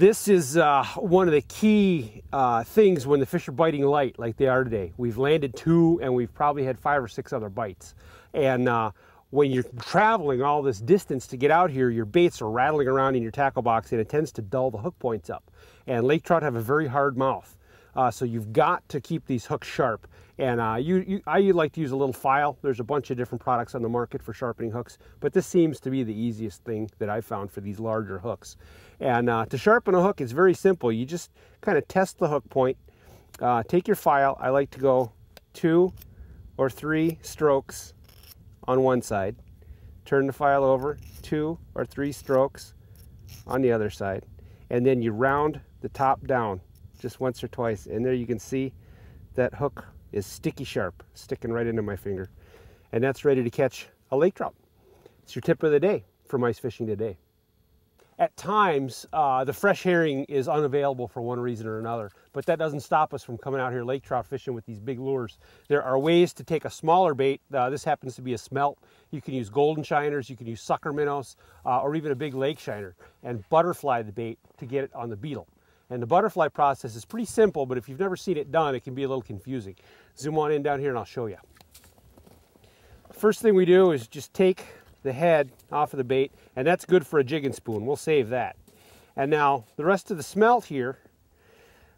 This is one of the key things when the fish are biting light like they are today. We've landed 2 and we've probably had 5 or 6 other bites. And when you're traveling all this distance to get out here, your baits are rattling around in your tackle box and it tends to dull the hook points up. And lake trout have a very hard mouth. So you've got to keep these hooks sharp. And I like to use a little file. There's a bunch of different products on the market for sharpening hooks, but this seems to be the easiest thing that I've found for these larger hooks. And to sharpen a hook, it's very simple. You just kind of test the hook point. Take your file. I like to go 2 or 3 strokes on one side. Turn the file over, 2 or 3 strokes on the other side. And then you round the top down just once or twice. And there you can see that hook is sticky sharp, sticking right into my finger. And that's ready to catch a lake trout. It's your tip of the day from ice fishing today. At times, the fresh herring is unavailable for one reason or another, but that doesn't stop us from coming out here lake trout fishing with these big lures. There are ways to take a smaller bait. This happens to be a smelt. You can use golden shiners, you can use sucker minnows, or even a big lake shiner, and butterfly the bait to get it on the beetle. And the butterfly process is pretty simple, but if you've never seen it done, it can be a little confusing. Zoom on in down here and I'll show you. First thing we do is just take the head off of the bait, and that's good for a jig and spoon. We'll save that. And now the rest of the smelt here,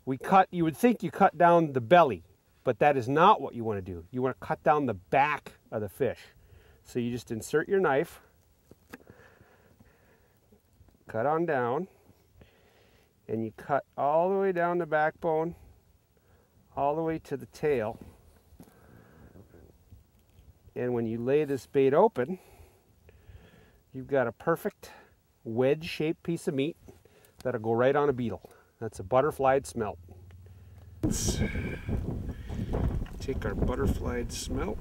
we cut. You would think you cut down the belly, but that is not what you want to do. You want to cut down the back of the fish. So you just insert your knife, cut on down, and you cut all the way down the backbone, all the way to the tail. And when you lay this bait open, you've got a perfect wedge-shaped piece of meat that'll go right on a beetle. That's a butterflied smelt. Let's take our butterflied smelt.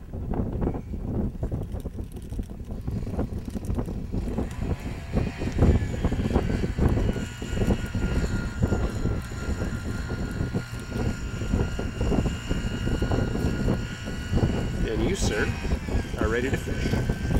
And you, sir, are ready to fish.